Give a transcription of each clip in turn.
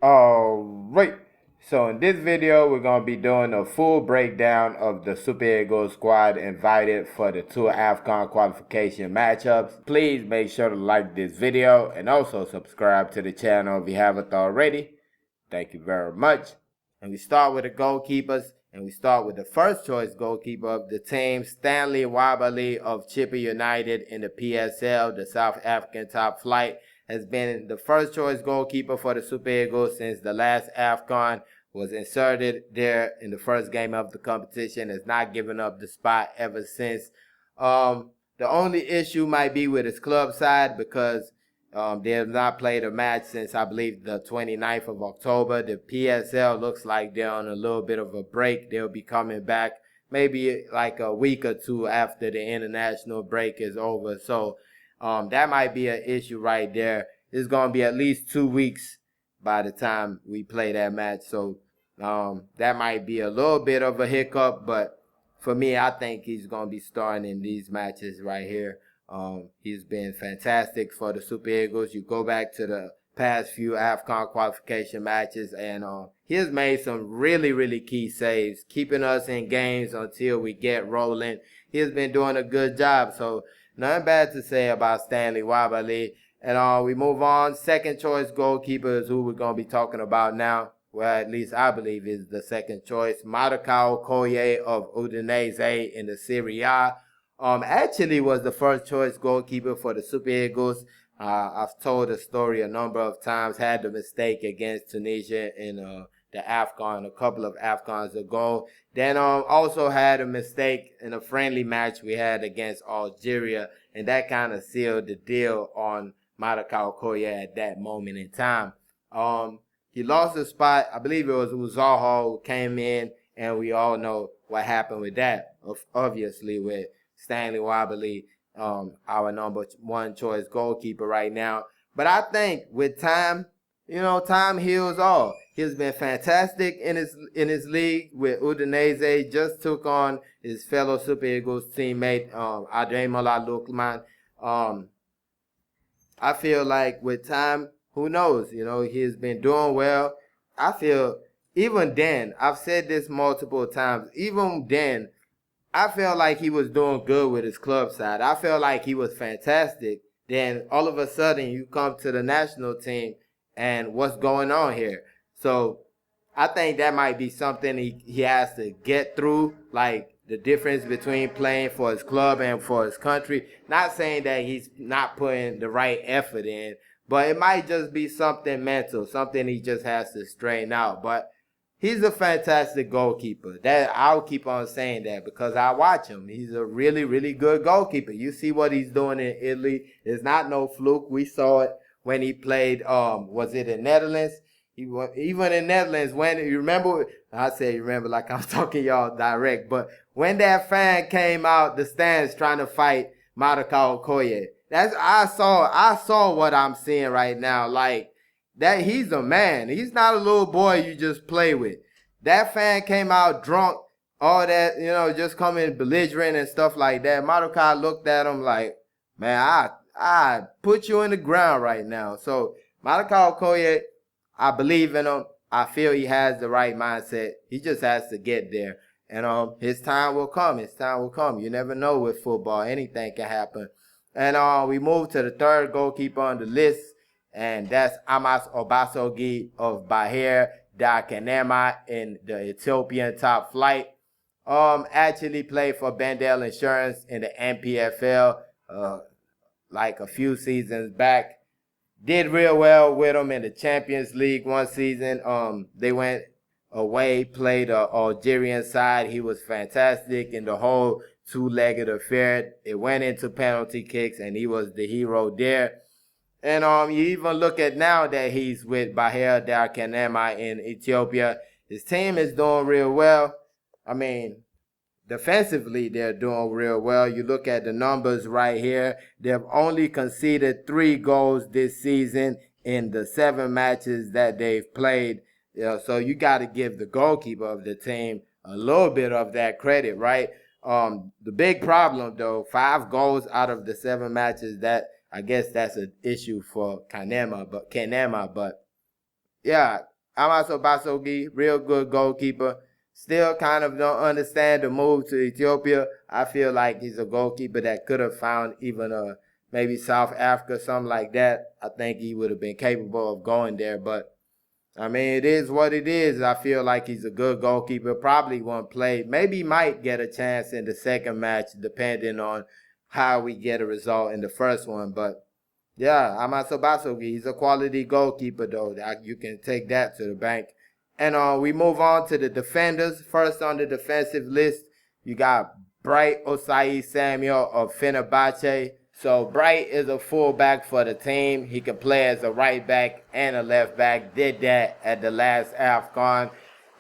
Alright, so in this video we're going to be doing a full breakdown of the Super Eagles squad invited for the two AFCON qualification matchups. Please make sure to like this video and also subscribe to the channel if you haven't already. Thank you very much. And we start with the goalkeepers, and we start with the first choice goalkeeper of the team, Stanley Wabali of Chippa United in the PSL, the South African top flight. Has been the first choice goalkeeper for the Super Eagles since the last AFCON, was inserted there in the first game of the competition, has not given up the spot ever since. The only issue might be with his club side because they have not played a match since, I believe, the 29th of October. The PSL looks like they're on a little bit of a break. They'll be coming back maybe like a week or two after the international break is over. So that might be an issue right there. It's going to be at least 2 weeks by the time we play that match. So that might be a little bit of a hiccup. But for me, I think he's going to be starting in these matches right here. He's been fantastic for the Super Eagles. You go back to the past few AFCON qualification matches, and he has made some really, really key saves, keeping us in games until we get rolling. He has been doing a good job. So nothing bad to say about Stanley Wabali. And we move on. Second choice goalkeeper is who we're going to be talking about now. Well, at least I believe is the second choice. Madakao Koye of Udinese in the Serie A. Actually was the first choice goalkeeper for the Super Eagles. I've told the story a number of times. Had the mistake against Tunisia in the AFCON a couple of AFCONs ago. Then also had a mistake in a friendly match we had against Algeria, and that kind of sealed the deal on Madakao Koye at that moment in time. He lost his spot. I believe it was Uzaho who came in, and we all know what happened with that, obviously, with Stanley Wabali, our number one choice goalkeeper right now. But I think with time, time heals all. He's been fantastic in his league with Udinese. Just took on his fellow Super Eagles teammate, Ademola Lookman. I feel like with time, who knows? He's been doing well. I feel even then, I've said this multiple times, even then, I felt like he was doing good with his club side. I felt like he was fantastic. Then all of a sudden you come to the national team and what's going on here? So I think that might be something he has to get through, like the difference between playing for his club and for his country. Not saying that he's not putting the right effort in, but it might just be something mental, something he just has to straighten out. But he's a fantastic goalkeeper. That I'll keep on saying that because I watch him. He's a really, really good goalkeeper. You see what he's doing in Italy. It's not no fluke. We saw it when he played, was it in Netherlands? Even in Netherlands, when you remember, I say you remember like I'm talking y'all direct, but when that fan came out the stands trying to fight Madakao Okoye, I saw what I'm seeing right now. Like that, he's a man. He's not a little boy you just play with. That fan came out drunk, all that, just coming belligerent and stuff like that. Madakao looked at him like, man, I put you in the ground right now. So Madakao Okoye, I believe in him. I feel he has the right mindset. He just has to get there. And his time will come. His time will come. You never know with football. Anything can happen. And we move to the third goalkeeper on the list, and that's Amas Obasogi of Bahir Da Kanema in the Ethiopian top flight. Actually played for Bendel Insurance in the NPFL like a few seasons back. Did real well with them in the Champions League one season. They went away, played the Algerian side. He was fantastic in the whole two-legged affair. It went into penalty kicks, and he was the hero there. And you even look at now that he's with Bahir Dar Kanema in Ethiopia. His team is doing real well. I mean, defensively, they're doing real well. You look at the numbers right here. They've only conceded 3 goals this season in the 7 matches that they've played. So you got to give the goalkeeper of the team a little bit of that credit, right? The big problem, though, 5 goals out of the 7 matches, that I guess that's an issue for Kanema, but Yeah, Amaso Basogi, real good goalkeeper. Still kind of don't understand the move to Ethiopia. I feel like he's a goalkeeper that could have found even maybe South Africa, something like that. I think he would have been capable of going there, but I mean, it is what it is. I feel like he's a good goalkeeper. Probably won't play. Maybe might get a chance in the second match, depending on how we get a result in the first one. But yeah, Amaso Basogi, he's a quality goalkeeper, though. You can take that to the bank. And we move on to the defenders. First on the defensive list, you got Bright Osai Samuel of Fenerbahce. So Bright is a fullback for the team. He can play as a right back and a left back. Did that at the last AFCON.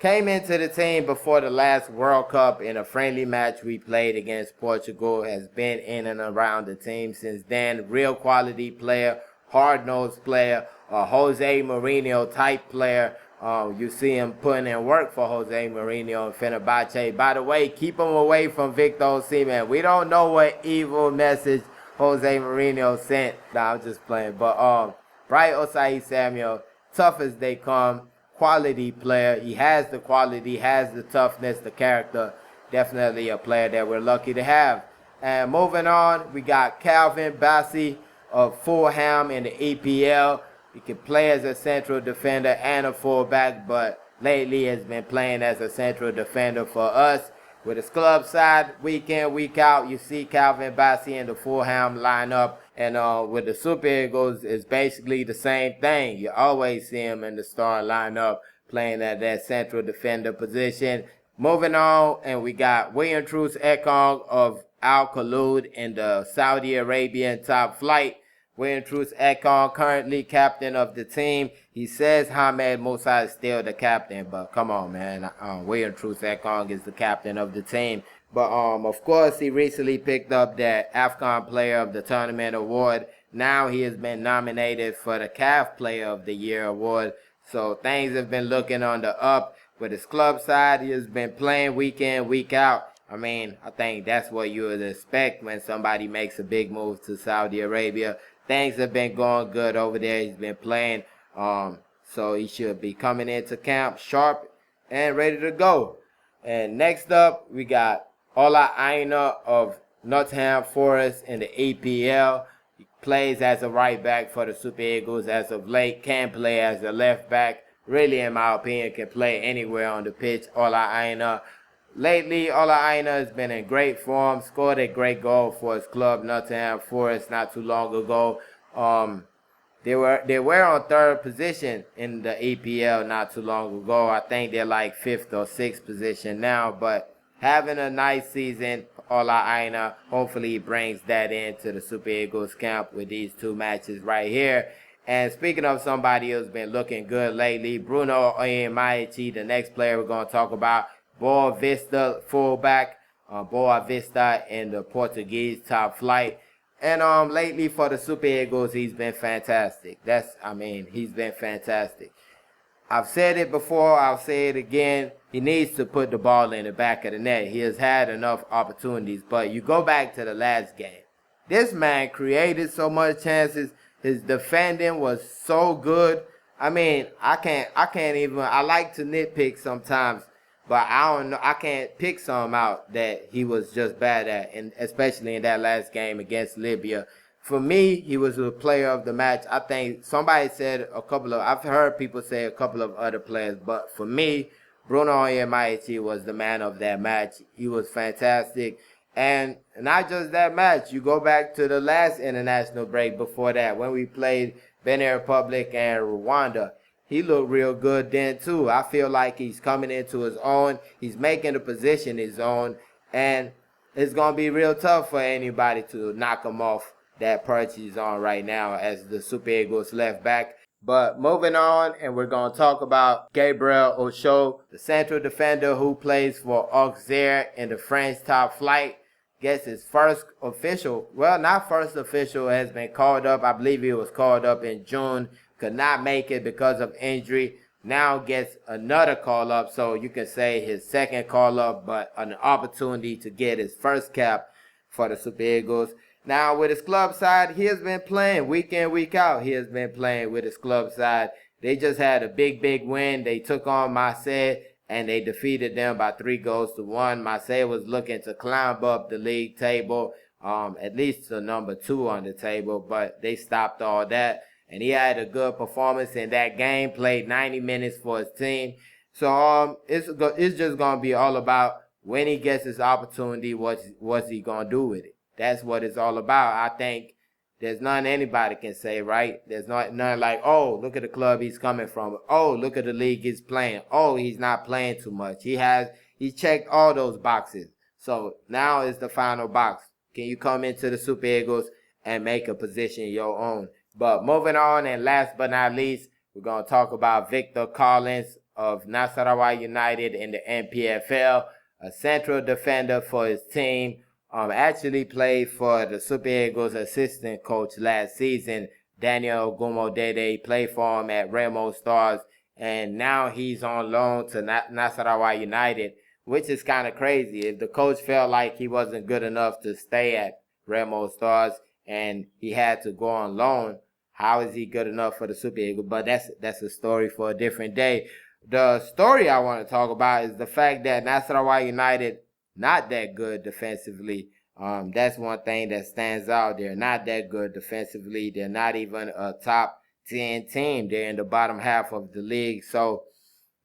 Came into the team before the last World Cup in a friendly match we played against Portugal. Has been in and around the team since then. Real quality player, hard-nosed player, a Jose Mourinho type player. You see him putting in work for Jose Mourinho and Fenerbahce. By the way, keep him away from Victor Osimhen. We don't know what evil message Jose Mourinho sent. Nah, I'm just playing. But Bright Osai Samuel, tough as they come, quality player. He has the quality, has the toughness, the character. Definitely a player that we're lucky to have. And moving on, we got Calvin Bassey of Fulham in the EPL. He can play as a central defender and a fullback, but lately has been playing as a central defender for us. With his club side, week in, week out, you see Calvin Bassey in the Fulham lineup. And with the Super Eagles, it's basically the same thing. You always see him in the star lineup playing at that central defender position. Moving on, and we got William Truce Ekong of Al Khaloud in the Saudi Arabian top flight. William Truce Ekong, currently captain of the team. He says Hamed Musa is still the captain, but come on, man. William Truce Ekong is the captain of the team. But of course, he recently picked up that AFCON Player of the Tournament award. Now he has been nominated for the CAF Player of the Year award. So things have been looking on the up. With his club side, he has been playing week in, week out. I mean, I think that's what you would expect when somebody makes a big move to Saudi Arabia. Things have been going good over there. He's been playing. So he should be coming into camp sharp and ready to go. And next up, we got Ola Aina of Nottingham Forest in the EPL. He plays as a right back for the Super Eagles as of late. Can play as a left back. Really, in my opinion, can play anywhere on the pitch. Ola Aina. Lately, Ola Aina has been in great form, scored a great goal for his club, Nottingham Forest, not too long ago. They were on third position in the EPL not too long ago. I think they're like fifth or sixth position now, but having a nice season, Ola Aina. Hopefully he brings that into the Super Eagles camp with these two matches right here. And speaking of somebody who's been looking good lately, Bruno Onyemaechi, the next player we're going to talk about. Boa Vista fullback, Boa Vista in the Portuguese top flight. And lately for the Super Eagles, he's been fantastic. He's been fantastic. I've said it before, I'll say it again. He needs to put the ball in the back of the net. He has had enough opportunities, but you go back to the last game. This man created so much chances. His defending was so good. I mean, I like to nitpick sometimes. But I don't know. I can't pick some out that he was just bad at, and especially in that last game against Libya. For me, he was a player of the match. I think somebody said I've heard people say a couple of other players, but for me, Bruno Onyemaechi was the man of that match. He was fantastic. And not just that match. You go back to the last international break before that when we played Benin Republic and Rwanda. He looked real good then, too. I feel like he's coming into his own. He's making the position his own. And it's going to be real tough for anybody to knock him off that perch he's on right now as the Super Eagles left back. But moving on, and we're going to talk about Gabriel Ocho, the central defender who plays for Auxerre in the French top flight. Gets his first official, has been called up. I believe he was called up in June. Could not make it because of injury. Now gets another call up, so you can say his second call up, but an opportunity to get his first cap for the Super Eagles. Now with his club side, he has been playing week in, week out. He has been playing with his club side They just had a big win. They took on Marseille and they defeated them by 3-1. Marseille was looking to climb up the league table, at least to number 2 on the table, but they stopped all that. And he had a good performance in that game, played 90 minutes for his team. So it's just going to be all about when he gets his opportunity, what's he going to do with it. That's what it's all about. I think there's nothing anybody can say, right? There's nothing like, oh, look at the club he's coming from. Oh, look at the league he's playing. Oh, he's not playing too much. He checked all those boxes. So now is the final box. Can you come into the Super Eagles and make a position your own? But moving on, and last but not least, we're going to talk about Victor Collins of Nasarawa United in the NPFL, a central defender for his team. Actually played for the Super Eagles assistant coach last season, Daniel Gumodede. Played for him at Remo Stars, and now he's on loan to Nasarawa United, which is kind of crazy. If the coach felt like he wasn't good enough to stay at Remo Stars and he had to go on loan, how is he good enough for the Super Eagles? But that's a story for a different day. The story I want to talk about is the fact that Nasarawa United not that good defensively. That's one thing that stands out. They're not that good defensively. They're not even a top 10 team. They're in the bottom half of the league. So,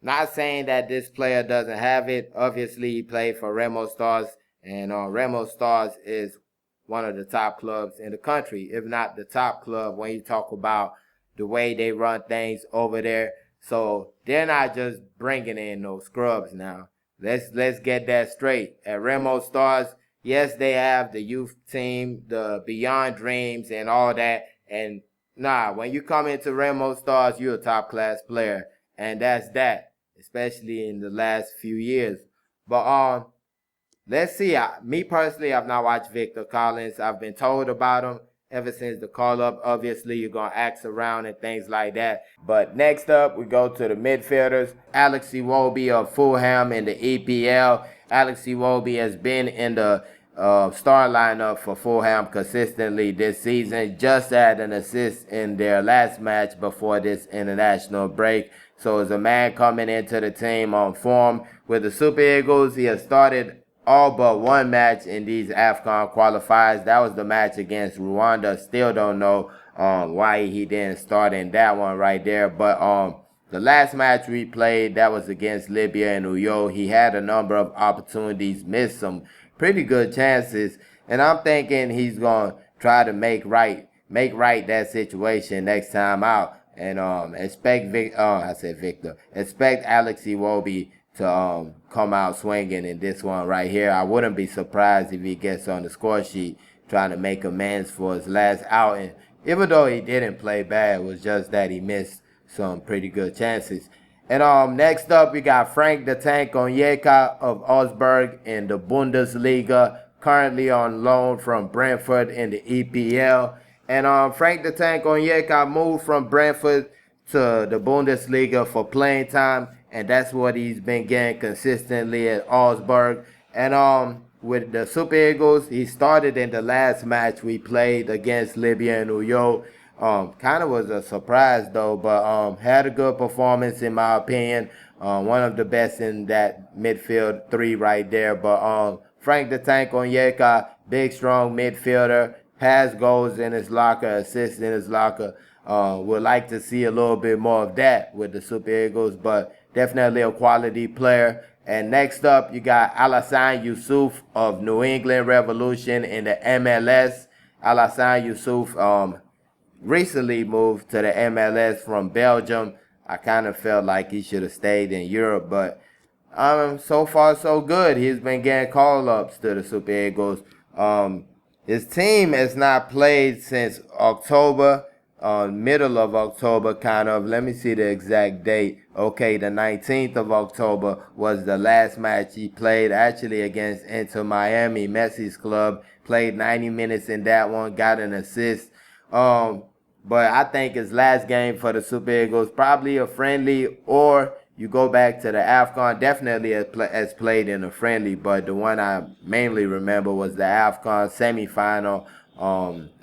not saying that this player doesn't have it. Obviously, he played for Remo Stars, and Remo Stars is one of the top clubs in the country, if not the top club when you talk about the way they run things over there. So, they're not just bringing in no scrubs now. Let's get that straight. At Remo Stars, yes, they have the youth team, the Beyond Dreams, and all that. And when you come into Remo Stars, you're a top class player, and that's that, especially in the last few years. But let's see. Me personally, I've not watched Victor Collins. I've been told about him ever since the call-up. Obviously, you're going to ask around and things like that. But next up, we go to the midfielders. Alex Iwobi of Fulham in the EPL. Alex Iwobi has been in the star lineup for Fulham consistently this season. Just had an assist in their last match before this international break. So as a man coming into the team on form with the Super Eagles, he has started all but one match in these AFCON qualifiers. That was the match against Rwanda. Still don't know why he didn't start in that one right there. But the last match we played, that was against Libya and Uyo. He had a number of opportunities, missed some pretty good chances. And I'm thinking he's going to try to make right that situation next time out. And expect Alex Iwobi to come out swinging in this one right here. I wouldn't be surprised if he gets on the score sheet trying to make amends for his last outing. Even though he didn't play bad, it was just that he missed some pretty good chances. And next up, we got Frank the Tank Onyeka of Augsburg in the Bundesliga, currently on loan from Brentford in the EPL. And Frank the Tank Onyeka moved from Brentford to the Bundesliga for playing time, and that's what he's been getting consistently at Augsburg. And with the Super Eagles, he started in the last match we played against Libya and Uyo. Kind of was a surprise though, but had a good performance in my opinion. One of the best in that midfield three right there. But Frank the Tank Onyeka, big strong midfielder, has goals in his locker, assists in his locker. Would like to see a little bit more of that with the Super Eagles, but definitely a quality player. And next up, you got Alassane Youssouf of New England Revolution in the MLS. Alassane Youssouf recently moved to the MLS from Belgium. I kind of felt like he should have stayed in Europe, but so far so good. He's been getting call-ups to the Super Eagles. His team has not played since October, middle of October, kind of. Let me see the exact date. Okay, the 19th of October was the last match he played, actually against Inter Miami, Messi's club. Played 90 minutes in that one, got an assist. But I think his last game for the Super Eagles, probably a friendly, or you go back to the AFCON, definitely has played in a friendly, but the one I mainly remember was the AFCON semifinal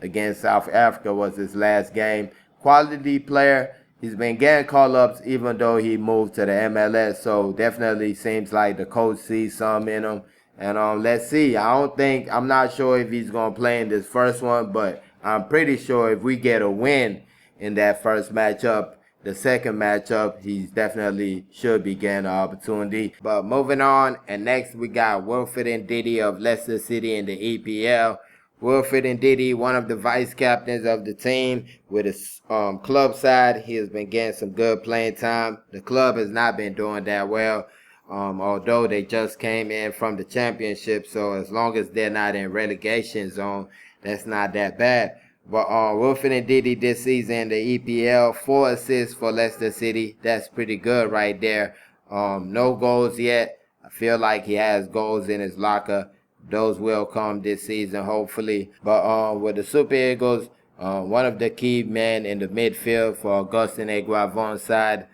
against South Africa was his last game. Quality player, He's been getting call-ups even though he moved to the MLS. So definitely seems like the coach sees some in him. And let's see. I'm not sure if he's going to play in this first one, but I'm pretty sure if we get a win in that first matchup, the second matchup, he definitely should be getting an opportunity. But moving on, and next we got Wilfred Ndidi of Leicester City in the EPL. Wilfred Ndidi, one of the vice captains of the team with his club side. He has been getting some good playing time. The club has not been doing that well, although they just came in from the championship. So as long as they're not in relegation zone, that's not that bad. But Wilfred Ndidi this season, the EPL, 4 assists for Leicester City. That's pretty good right there. No goals yet. I feel like he has goals in his locker. Those will come this season, hopefully. But with the Super Eagles, one of the key men in the midfield for Augustin Eguavon's side,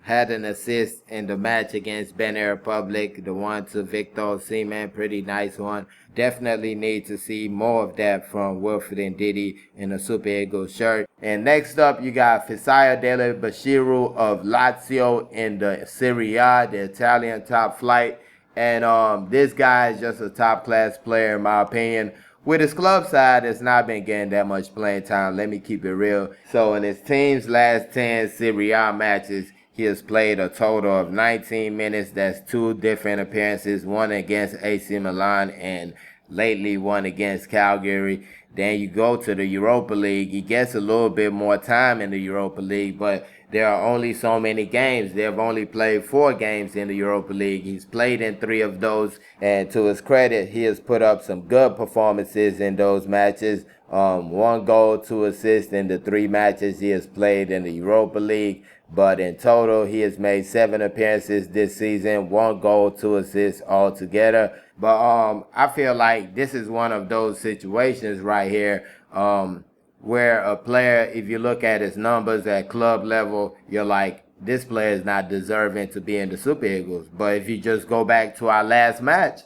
had an assist in the match against Benin Republic, the one to Victor Osimhen, pretty nice one. Definitely need to see more of that from Wilfred Ndidi in a Super Eagles shirt. And next up, you got Fisayo Dele Bashiru of Lazio in the Serie A, the Italian top flight. And this guy is just a top-class player, in my opinion. With his club side, it's not been getting that much playing time. Let me keep it real. So in his team's last 10 Serie A matches, he has played a total of 19 minutes. That's 2 different appearances, one against AC Milan and lately one against Calgary. Then you go to the Europa League. He gets a little bit more time in the Europa League, but there are only so many games. They've only played 4 games in the Europa League. He's played in 3 of those, and to his credit, he has put up some good performances in those matches. 1 goal, 2 assists in the 3 matches he has played in the Europa League. But in total, he has made 7 appearances this season, 1 goal, 2 assists altogether. But I feel like this is one of those situations right here where a player, if you look at his numbers at club level, you're like, this player is not deserving to be in the Super Eagles. But if you just go back to our last match,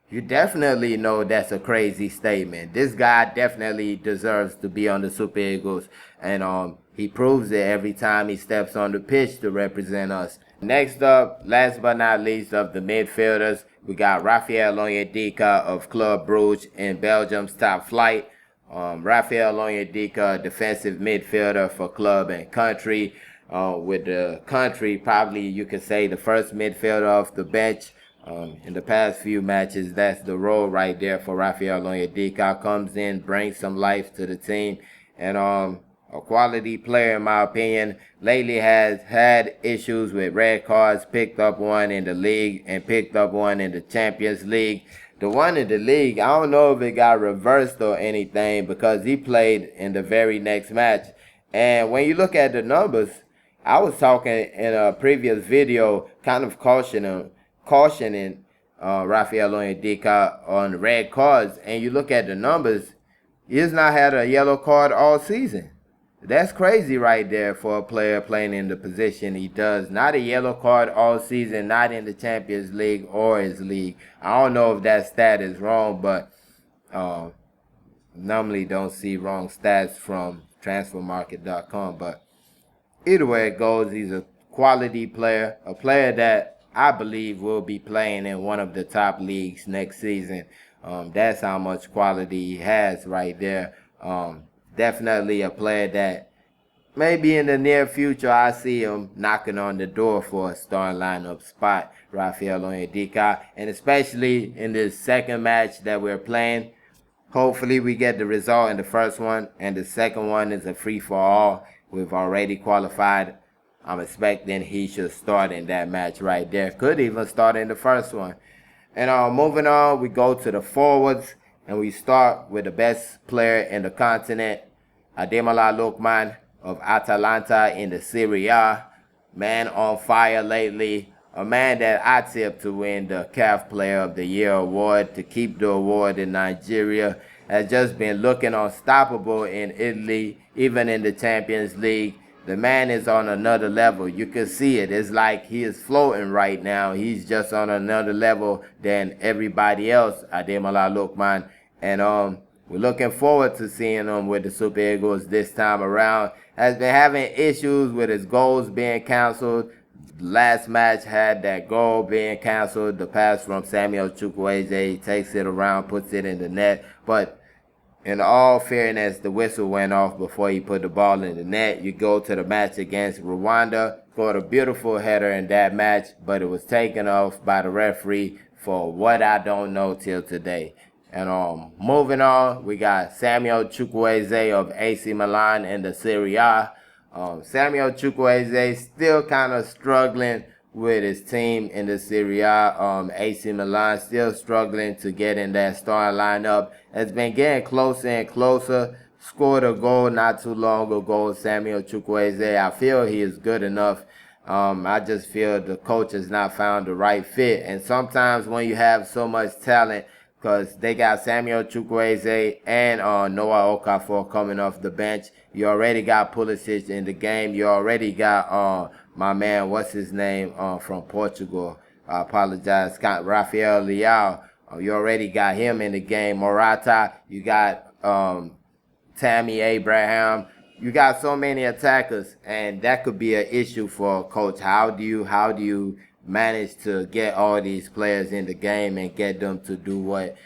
you definitely know that's a crazy statement. This guy definitely deserves to be on the Super Eagles. And he proves it every time he steps on the pitch to represent us. Next up, last but not least of the midfielders, we got Raphael Onyedika of Club Brugge in Belgium's top flight. Raphael Onyedika, defensive midfielder for club and country. With the country, probably you could say the first midfielder off the bench. In the past few matches, that's the role right there for Raphael Onyedika. Comes in, brings some life to the team, and a quality player in my opinion. Lately has had issues with red cards, picked up one in the league and picked up one in the Champions League. The one in the league, I don't know if it got reversed or anything because he played in the very next match. And when you look at the numbers, I was talking in a previous video kind of cautioning Raphael Onyedika on red cards, and you look at the numbers, he has not had a yellow card all season. That's crazy right there for a player playing in the position he does. Not a yellow card all season, not in the Champions League or his league. I don't know if that stat is wrong, but normally don't see wrong stats from transfermarket.com. But either way it goes, he's a quality player, a player that I believe will be playing in one of the top leagues next season. That's how much quality he has right there. Definitely a player that maybe in the near future I see him knocking on the door for a starting lineup spot, Raphael Onyedika. And especially in this second match that we're playing, hopefully we get the result in the first one, and the second one is a free-for-all. We've already qualified. I'm expecting he should start in that match right there. Could even start in the first one. And moving on, we go to the forwards, and we start with the best player in the continent, Ademola Lookman of Atalanta in the Serie A. Man on fire lately. A man that I tipped to win the CAF Player of the Year award, to keep the award in Nigeria. Has just been looking unstoppable in Italy, even in the Champions League. The man is on another level. You can see it. It's like he is floating right now. He's just on another level than everybody else, Ademola Lookman. And we're looking forward to seeing him with the Super Eagles this time around. has been having issues with his goals being canceled. Last match had that goal being canceled. The pass from Samuel Chukwueze, he takes it around, puts it in the net. But in all fairness, the whistle went off before he put the ball in the net. You go to the match against Rwanda, scored a beautiful header in that match, but it was taken off by the referee for what I don't know till today. And moving on, we got Samuel Chukwueze of AC Milan in the Serie A. Samuel Chukwueze still kind of struggling with his team in the Serie A. AC Milan still struggling to get in that starting lineup. It's been getting closer and closer. Scored a goal not too long ago, Samuel Chukwueze. I feel he is good enough. I just feel the coach has not found the right fit. And sometimes when you have so much talent, because they got Samuel Chukwueze and Noah Okafor coming off the bench. You already got Pulisic in the game. You already got my man, what's his name, from Portugal. I apologize, Rafael Leao. You already got him in the game. Morata. You got Tammy Abraham. You got so many attackers, and that could be an issue for a coach. How do you manage to get all these players in the game and get them to do what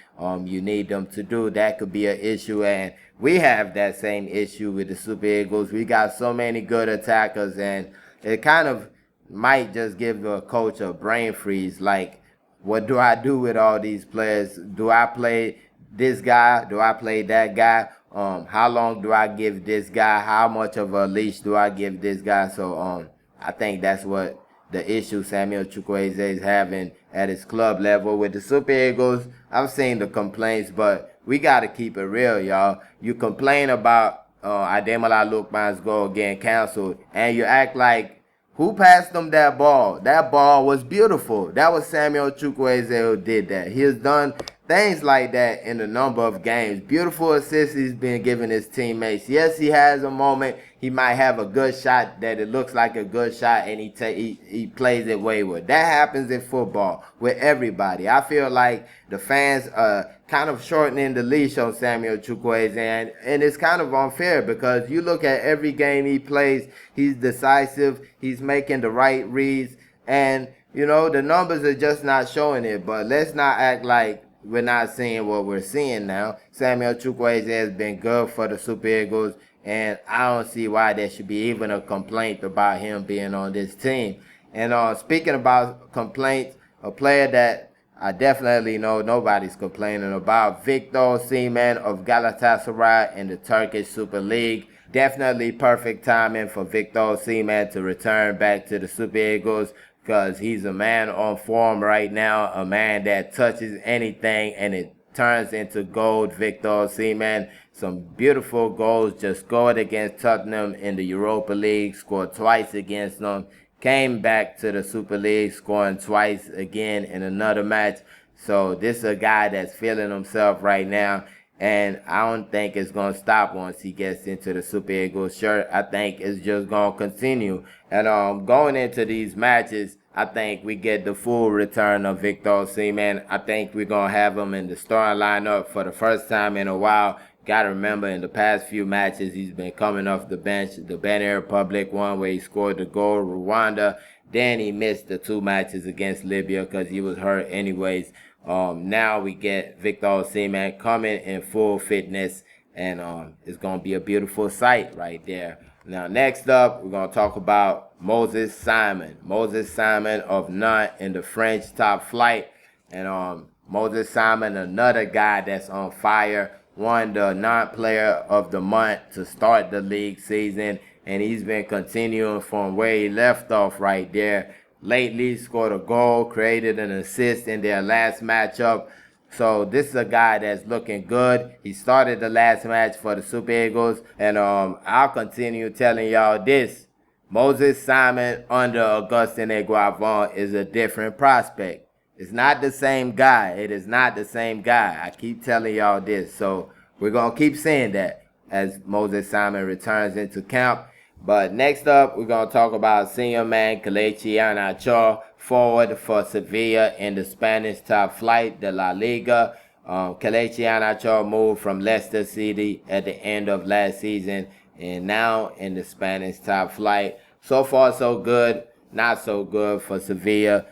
you need them to do? That could be an issue, and we have that same issue with the Super Eagles. We got so many good attackers, and it kind of might just give the coach a brain freeze. Like, what do I do with all these players? Do I play this guy? Do I play that guy? How long do I give this guy? How much of a leash do I give this guy? So I think that's what the issue Samuel Chukwueze is having at his club level. With the Super Eagles, I've seen the complaints, but we got to keep it real, y'all. You complain about Ademola Lookman's goal getting canceled, and you act like, who passed them that ball? That ball was beautiful. That was Samuel Chukwueze who did that. He has done things like that in a number of games. Beautiful assists he's been giving his teammates. Yes, he has a moment. He might have a good shot that it looks like a good shot, and he plays it wayward. That happens in football with everybody. I feel like the fans are kind of shortening the leash on Samuel Chukwueze, and it's kind of unfair because you look at every game he plays, he's decisive, he's making the right reads, and you know, the numbers are just not showing it. But let's not act like we're not seeing what we're seeing now. Samuel Chukwueze has been good for the Super Eagles, and I don't see why there should be even a complaint about him being on this team. And speaking about complaints, a player that I definitely know nobody's complaining about, Victor Osimhen of Galatasaray in the Turkish Super League. Definitely perfect timing for Victor Osimhen to return back to the Super Eagles, because he's a man on form right now, a man that touches anything and it turns into gold. Victor Osimhen, some beautiful goals, just scored against Tottenham in the Europa League, scored twice against them, came back to the Super League, scoring twice again in another match. So this is a guy that's feeling himself right now, and I don't think it's going to stop once he gets into the Super Eagles shirt. I think it's just going to continue. And going into these matches, I think we get the full return of Victor Osimhen. I think we're going to have him in the starting lineup for the first time in a while. Got to remember, in the past few matches, he's been coming off the bench. The Benin Republic one where he scored the goal, Rwanda. Then he missed the 2 matches against Libya because he was hurt anyways. Now we get Victor Osimhen coming in full fitness, and it's going to be a beautiful sight right there. Now, next up, we're going to talk about Moses Simon. Moses Simon of Nantes in the French top flight. And Moses Simon, another guy that's on fire, won the Nantes Player of the Month to start the league season, and he's been continuing from where he left off right there. Lately, scored a goal, created an assist in their last matchup. So this is a guy that's looking good. He started the last match for the Super Eagles, and I'll continue telling y'all this. Moses Simon under Augustin Eguavon is a different prospect. It's not the same guy. It is not the same guy. I keep telling y'all this. So we're going to keep saying that as Moses Simon returns into camp. But next up, we're going to talk about senior man Kelechi Iheanacho, forward for Sevilla in the Spanish top flight, the La Liga. Kelechi Iheanacho moved from Leicester City at the end of last season, and now in the Spanish top flight. So far, so good. Not so good for Sevilla.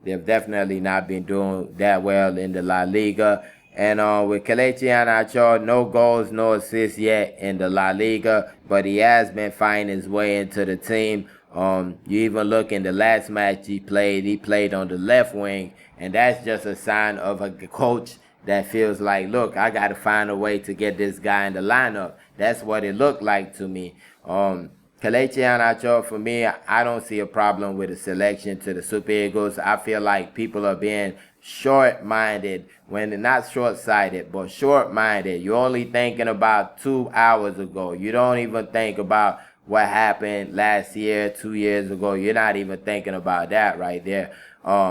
They've definitely not been doing that well in the La Liga. And with Kelechi Iheanacho, no goals, no assists yet in the La Liga, but he has been finding his way into the team. You even look in the last match he played on the left wing, and that's just a sign of a coach that feels like, look, I got to find a way to get this guy in the lineup. That's what it looked like to me. Kelechi Iheanacho, for me, I don't see a problem with a selection to the Super Eagles. I feel like people are being short-minded, when they're not short-sighted, but short-minded. You're only thinking about 2 hours ago. You don't even think about what happened last year, 2 years ago. You're not even thinking about that right there.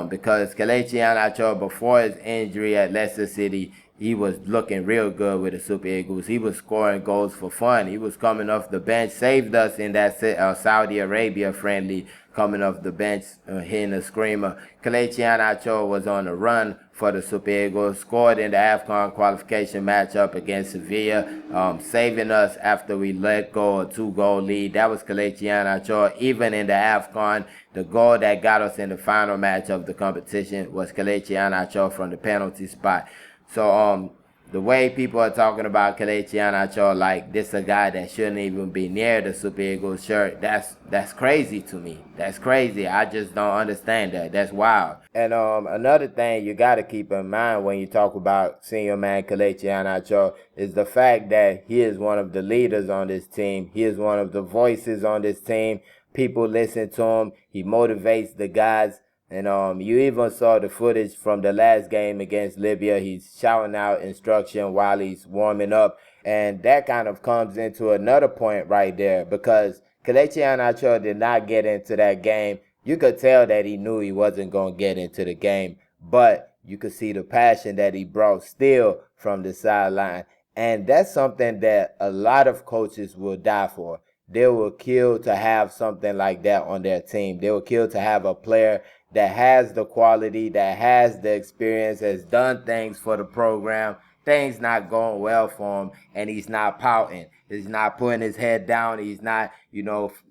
Because Kelechi Iheanacho, before his injury at Leicester City, he was looking real good with the Super Eagles. He was scoring goals for fun. He was coming off the bench, saved us in that Saudi Arabia friendly, coming off the bench, hitting a screamer. Kelechi Iheanacho was on the run for the Super Eagles, scored in the AFCON qualification matchup against Sevilla, saving us after we let go a 2-goal lead. That was Kelechi Iheanacho. Even in the AFCON, the goal that got us in the final match of the competition was Kelechi Iheanacho from the penalty spot. So the way people are talking about Kelechi Iheanacho like this a guy that shouldn't even be near the Super Eagles shirt, that's crazy to me. That's crazy. I just don't understand that. That's wild. And another thing you got to keep in mind when you talk about senior man Kelechi Iheanacho is the fact that he is one of the leaders on this team. He is one of the voices on this team. People listen to him. He motivates the guys. And you even saw the footage from the last game against Libya. He's shouting out instruction while he's warming up. And that kind of comes into another point right there, because Kelechi Iheanacho did not get into that game. You could tell that he knew he wasn't going to get into the game, but you could see the passion that he brought still from the sideline. And that's something that a lot of coaches will die for. They will kill to have something like that on their team. They will kill to have a player that has the quality, that has the experience, has done things for the program, things not going well for him, and he's not pouting. He's not putting his head down. He's not,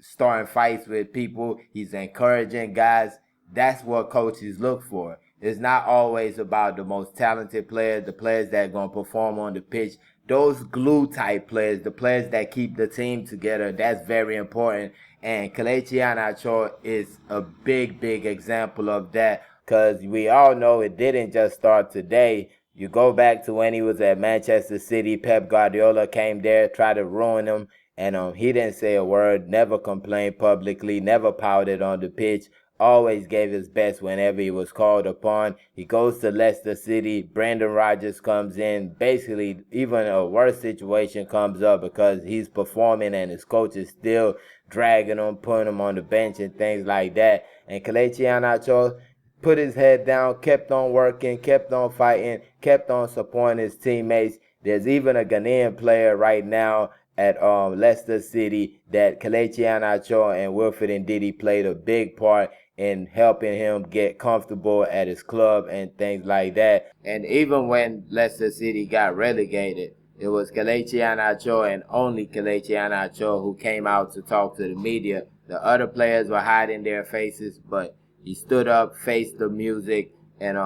starting fights with people. He's encouraging guys. That's what coaches look for. It's not always about the most talented players, the players that are going to perform on the pitch. Those glue type players, the players that keep the team together, that's very important. And Kelechi Iheanacho is a big, big example of that, because we all know it didn't just start today. You go back to when he was at Manchester City, Pep Guardiola came there, tried to ruin him, and he didn't say a word, never complained publicly, never pouted on the pitch, always gave his best whenever he was called upon. He goes to Leicester City, Brendan Rodgers comes in, basically even a worse situation comes up because he's performing and his coach is still dragging him, putting him on the bench and things like that. And Kelechi Iheanacho put his head down, kept on working, kept on fighting, kept on supporting his teammates. There's even a Ghanaian player right now at Leicester City that Kelechi Iheanacho and Wilfred Ndidi played a big part in helping him get comfortable at his club and things like that. And even when Leicester City got relegated, it was Kelechi Iheanacho and only Kelechi Iheanacho who came out to talk to the media. The other players were hiding their faces, but he stood up, faced the music, and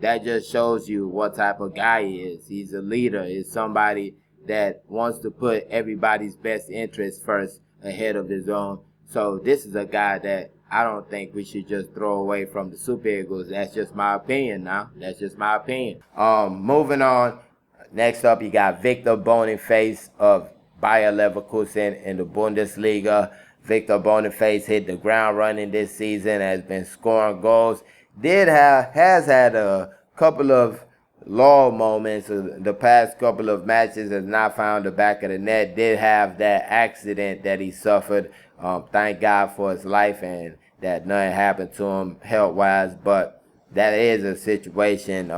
that just shows you what type of guy he is. He's a leader. He's somebody that wants to put everybody's best interest first ahead of his own. So this is a guy that I don't think we should just throw away from the Super Eagles. That's just my opinion now. That's just my opinion. Moving on. Next up, you got Victor Boniface of Bayer Leverkusen in the Bundesliga. Victor Boniface hit the ground running this season, has been scoring goals. Has had a couple of lull moments. The past couple of matches has not found the back of the net. Did have that accident that he suffered. Thank God for his life and that nothing happened to him health-wise. But that is a situation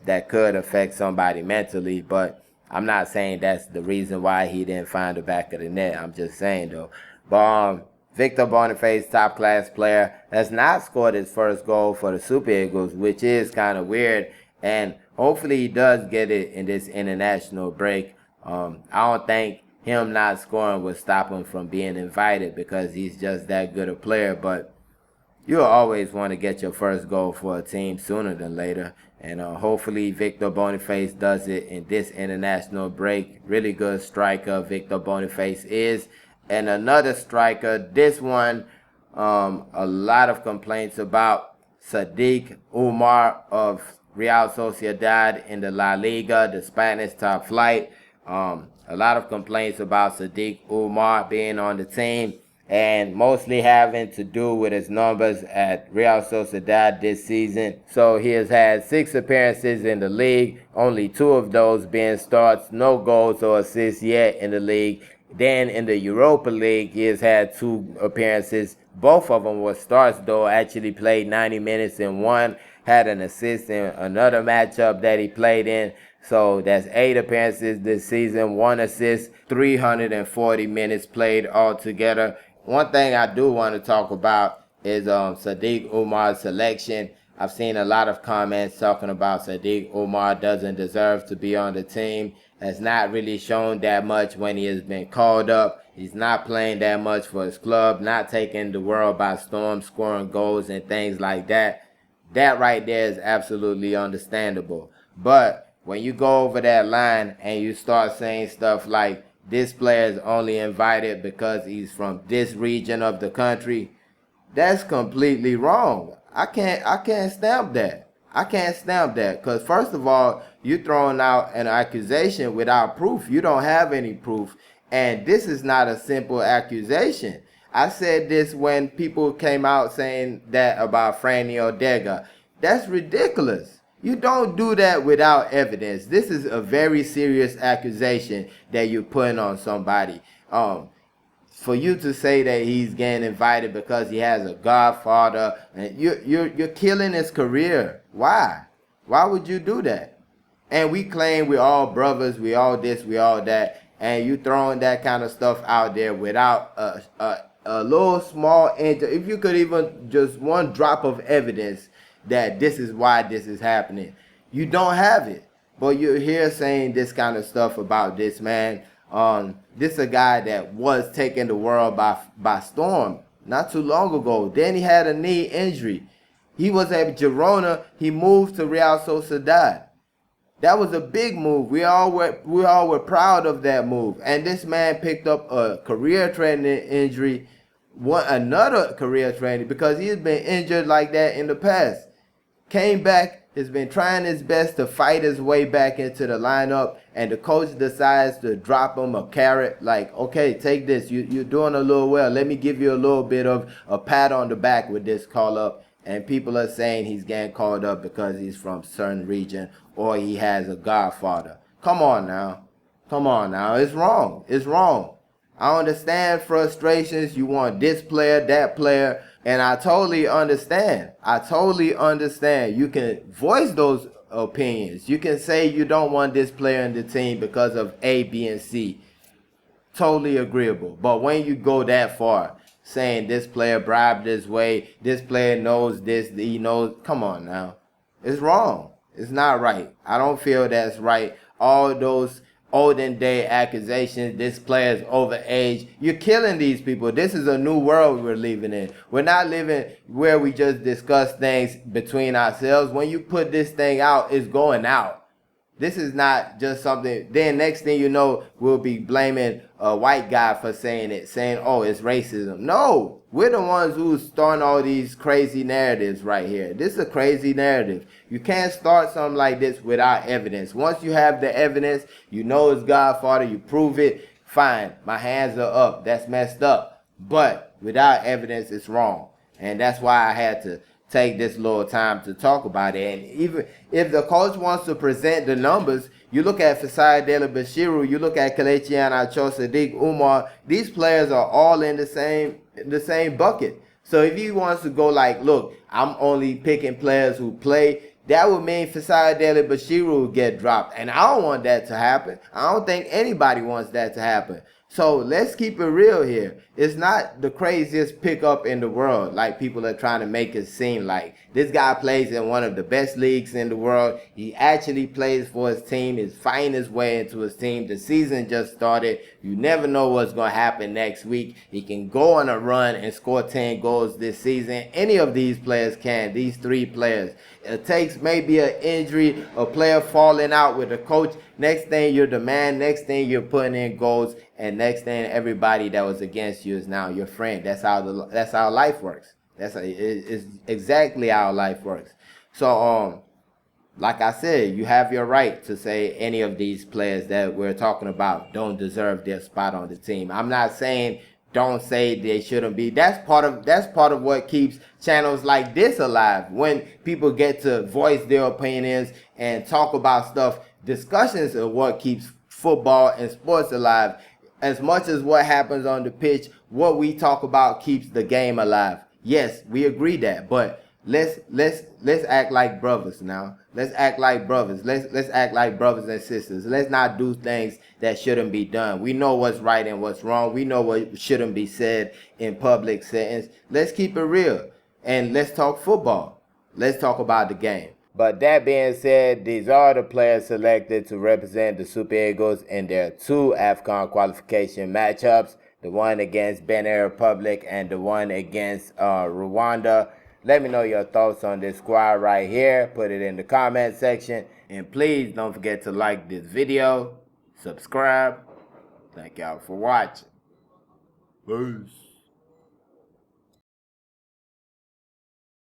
that could affect somebody mentally. But I'm not saying that's the reason why he didn't find the back of the net. I'm just saying, though. But Victor Boniface, top-class player, has not scored his first goal for the Super Eagles, which is kind of weird. And hopefully he does get it in this international break. I don't think him not scoring would stop him from being invited because he's just that good a player. But you'll always want to get your first goal for a team sooner than later. And hopefully Victor Boniface does it in this international break. Really good striker Victor Boniface is. And another striker, this one, a lot of complaints about Sadiq Umar of Real Sociedad in the La Liga, the Spanish top flight. A lot of complaints about Sadiq Umar being on the team, and mostly having to do with his numbers at Real Sociedad this season. So he has had 6 appearances in the league, only 2 of those being starts, no goals or assists yet in the league. Then in the Europa League, he has had 2 appearances. Both of them were starts, though. Actually played 90 minutes in one, had an assist in another matchup that he played in. So that's 8 appearances this season, 1 assist, 340 minutes played altogether. One thing I do want to talk about is Sadiq Umar's selection. I've seen a lot of comments talking about Sadiq Umar doesn't deserve to be on the team. Has not really shown that much when he has been called up. He's not playing that much for his club, not taking the world by storm, scoring goals and things like that. That right there is absolutely understandable. But when you go over that line and you start saying stuff like this player is only invited because he's from this region of the country, that's completely wrong. I can't stamp that. I can't stamp that because first of all, you're throwing out an accusation without proof. You don't have any proof. And this is not a simple accusation. I said this when people came out saying that about Franny Odega. That's ridiculous. You don't do that without evidence. This is a very serious accusation that you're putting on somebody. For you to say that he's getting invited because he has a godfather, and you're killing his career. Why? Why would you do that? And we claim we're all brothers, we all this, we all that, and you throwing that kind of stuff out there without a little small if you could even just one drop of evidence that this is why this is happening. You don't have it, but you're here saying this kind of stuff about this man. This is a guy that was taking the world by storm not too long ago. Then he had a knee injury. He was at Girona. He moved to Real Sociedad. That was a big move. We all were proud of that move. And this man picked up a career-threatening injury, another career-threatening, because he's been injured like that in the past. Came back, has been trying his best to fight his way back into the lineup, and the coach decides to drop him a carrot, like, okay, take this. You're doing a little well. Let me give you a little bit of a pat on the back with this call up. And people are saying he's getting called up because he's from a certain region or he has a godfather. Come on now. Come on now. It's wrong. It's wrong. I understand frustrations. You want this player, that player. And I totally understand. I totally understand. You can voice those opinions. You can say you don't want this player in the team because of A, B, and C. Totally agreeable. But when you go that far, saying this player bribed this way, this player knows this, he knows, come on now. It's wrong. It's not right. I don't feel that's right. All those olden day accusations, this player's overage. You're killing these people. This is a new world we're living in. We're not living where we just discuss things between ourselves. When you put this thing out, it's going out. This is not just something. Then next thing you know, we'll be blaming a white guy for saying it, saying, oh, it's racism. No, we're the ones who's starting all these crazy narratives right here. This is a crazy narrative. You can't start something like this without evidence. Once you have the evidence, you know it's Godfather, you prove it, fine. My hands are up. That's messed up. But without evidence, it's wrong. And that's why I had to take this little time to talk about it. And even if the coach wants to present the numbers, you look at Fasai Dela Bashiru, you look at Kelechi Iheanacho, Sadiq Umar, these players are all in the same bucket. So if he wants to go like, look, I'm only picking players who play, that would mean Fasai Dela Bashiru will get dropped. And I don't want that to happen. I don't think anybody wants that to happen. So let's keep it real here. It's not the craziest pickup in the world like people are trying to make it seem like. This guy plays in one of the best leagues in the world. He actually plays for his team. He's fighting his way into his team. The season just started. You never know what's going to happen next week. He can go on a run and score 10 goals this season. Any of these players can. These three players. It takes maybe an injury, a player falling out with a coach. Next thing you're the man. Next thing you're putting in goals. And next thing everybody that was against you is now your friend. That's how life works. It's exactly how life works. So like I said, you have your right to say any of these players that we're talking about don't deserve their spot on the team. I'm not saying don't say they shouldn't be. That's part of what keeps channels like this alive. When people get to voice their opinions and talk about stuff, discussions are what keeps football and sports alive. As much as what happens on the pitch, what we talk about keeps the game alive. Yes, we agree that, but let's act like brothers now. Let's act like brothers. Let's act like brothers and sisters. Let's not do things that shouldn't be done. We know what's right and what's wrong. We know what shouldn't be said in public settings. Let's keep it real and let's talk football. Let's talk about the game. But that being said, these are the players selected to represent the Super Eagles in their 2 AFCON qualification matchups. The one against Benin Republic and the one against Rwanda. Let me know your thoughts on this squad right here. Put it in the comment section. And please don't forget to like this video. Subscribe. Thank y'all for watching. Peace.